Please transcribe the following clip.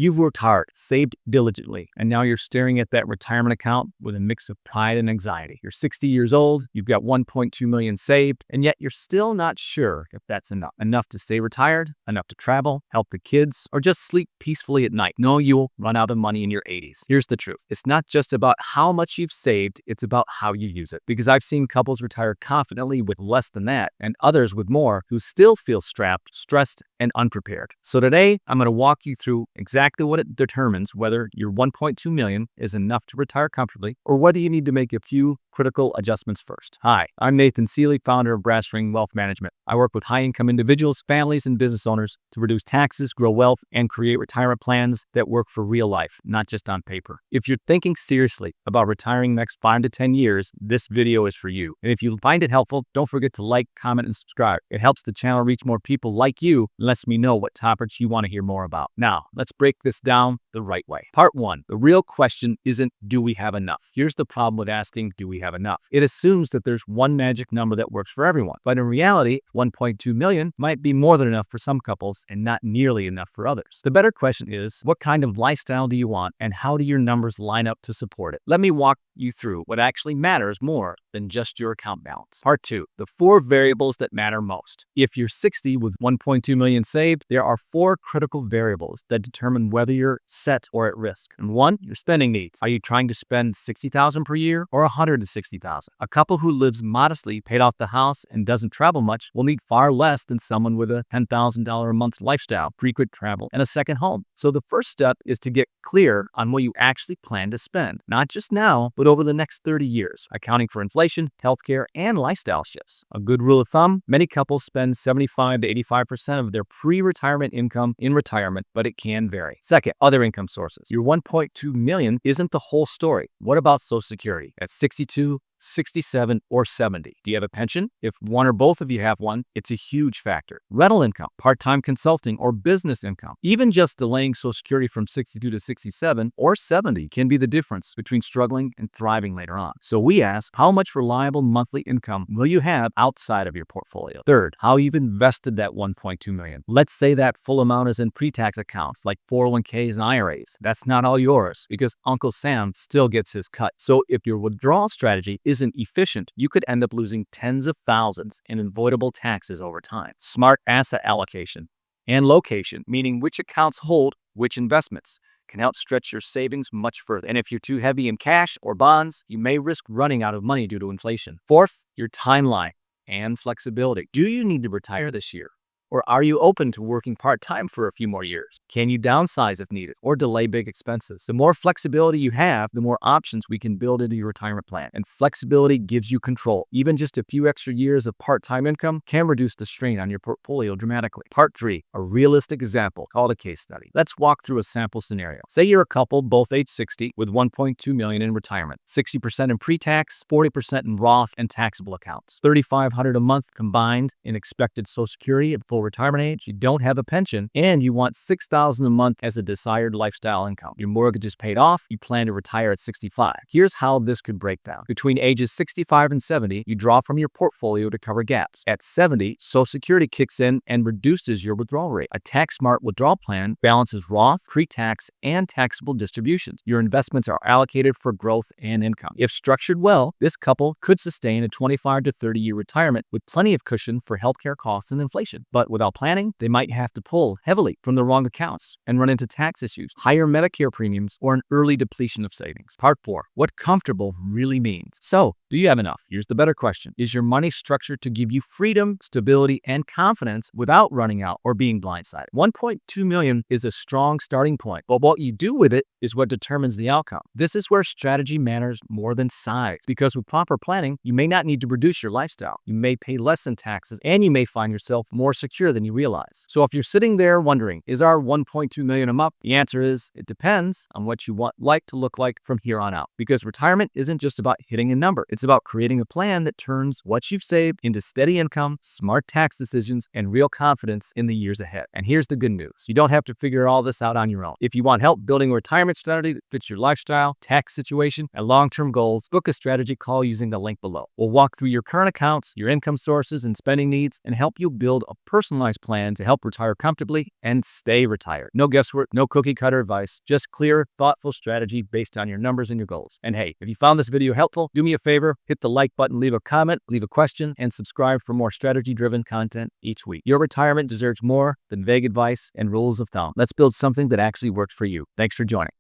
You've worked hard, saved diligently, and now you're staring at that retirement account with a mix of pride and anxiety. You're 60 years old, you've got 1.2 million saved, and yet you're still not sure if that's enough. Enough to stay retired, enough to travel, help the kids, or just sleep peacefully at night. No, you'll run out of money in your 80s. Here's the truth. It's not just about how much you've saved, it's about how you use it. Because I've seen couples retire confidently with less than that, and others with more who still feel strapped, stressed, and unprepared. So today, I'm going to walk you through exactly what it determines whether your 1.2 million is enough to retire comfortably or whether you need to make a few critical adjustments first. Hi, I'm Nathan Seeley, founder of Brass Ring Wealth Management. I work with high-income individuals, families, and business owners to reduce taxes, grow wealth, and create retirement plans that work for real life, not just on paper. If you're thinking seriously about retiring next 5 to 10 years, this video is for you. And if you find it helpful, don't forget to like, comment, and subscribe. It helps the channel reach more people like you and lets me know what topics you want to hear more about. Now, let's break this down the right way. Part 1. The real question isn't, do we have enough? Here's the problem with asking, do we have enough? It assumes that there's one magic number that works for everyone. But in reality, 1.2 million might be more than enough for some couples and not nearly enough for others. The better question is, what kind of lifestyle do you want and how do your numbers line up to support it? Let me walk you through what actually matters more than just your account balance. Part 2. The 4 variables that matter most. If you're 60 with 1.2 million saved, there are 4 critical variables that determine whether you're set or at risk. And 1, your spending needs. Are you trying to spend $60,000 per year or $160,000? A couple who lives modestly, paid off the house, and doesn't travel much will need far less than someone with a $10,000 a month lifestyle, frequent travel, and a second home. So the first step is to get clear on what you actually plan to spend, not just now, but over the next 30 years, accounting for inflation, healthcare, and lifestyle shifts. A good rule of thumb, many couples spend 75 to 85% of their pre-retirement income in retirement, but it can vary. Second, other income sources. Your 1.2 million isn't the whole story. What about Social Security? At 62, 67, or 70. Do you have a pension? If one or both of you have one, it's a huge factor. Rental income, part-time consulting, or business income. Even just delaying Social Security from 62 to 67 or 70 can be the difference between struggling and thriving later on. So we ask, how much reliable monthly income will you have outside of your portfolio? Third, how you've invested that 1.2 million. Let's say that full amount is in pre-tax accounts like 401ks and IRAs. That's not all yours because Uncle Sam still gets his cut. So if your withdrawal strategy isn't efficient, you could end up losing tens of thousands in avoidable taxes over time. Smart asset allocation and location, meaning which accounts hold which investments, can help stretch your savings much further. And if you're too heavy in cash or bonds, you may risk running out of money due to inflation. Fourth, your timeline and flexibility. Do you need to retire this year? Or are you open to working part-time for a few more years? Can you downsize if needed or delay big expenses? The more flexibility you have, the more options we can build into your retirement plan. And flexibility gives you control. Even just a few extra years of part-time income can reduce the strain on your portfolio dramatically. Part 3, a realistic example called a case study. Let's walk through a sample scenario. Say you're a couple, both age 60, with 1.2 million in retirement, 60% in pre-tax, 40% in Roth and taxable accounts, $3,500 a month combined in expected Social Security at full retirement age. You don't have a pension, and you want $6,000 a month as a desired lifestyle income. Your mortgage is paid off. You plan to retire at 65. Here's how this could break down. Between ages 65 and 70, you draw from your portfolio to cover gaps. At 70, Social Security kicks in and reduces your withdrawal rate. A tax-smart withdrawal plan balances Roth, pre-tax, and taxable distributions. Your investments are allocated for growth and income. If structured well, this couple could sustain a 25 to 30-year retirement with plenty of cushion for healthcare costs and inflation. But without planning, they might have to pull heavily from the wrong accounts and run into tax issues, higher Medicare premiums, or an early depletion of savings. Part 4, what comfortable really means. So, do you have enough? Here's the better question. Is your money structured to give you freedom, stability, and confidence without running out or being blindsided? 1.2 million is a strong starting point, but what you do with it is what determines the outcome. This is where strategy matters more than size, because with proper planning, you may not need to reduce your lifestyle. You may pay less in taxes, and you may find yourself more secure than you realize. So if you're sitting there wondering, is our 1.2 million enough? The answer is, it depends on what you want life to look like from here on out. Because retirement isn't just about hitting a number. It's about creating a plan that turns what you've saved into steady income, smart tax decisions, and real confidence in the years ahead. And here's the good news. You don't have to figure all this out on your own. If you want help building a retirement strategy that fits your lifestyle, tax situation, and long-term goals, book a strategy call using the link below. We'll walk through your current accounts, your income sources, and spending needs, and help you build a personal personalized plan to help retire comfortably and stay retired. No guesswork, no cookie cutter advice, just clear, thoughtful strategy based on your numbers and your goals. And hey, if you found this video helpful, do me a favor, hit the like button, leave a comment, leave a question, and subscribe for more strategy-driven content each week. Your retirement deserves more than vague advice and rules of thumb. Let's build something that actually works for you. Thanks for joining.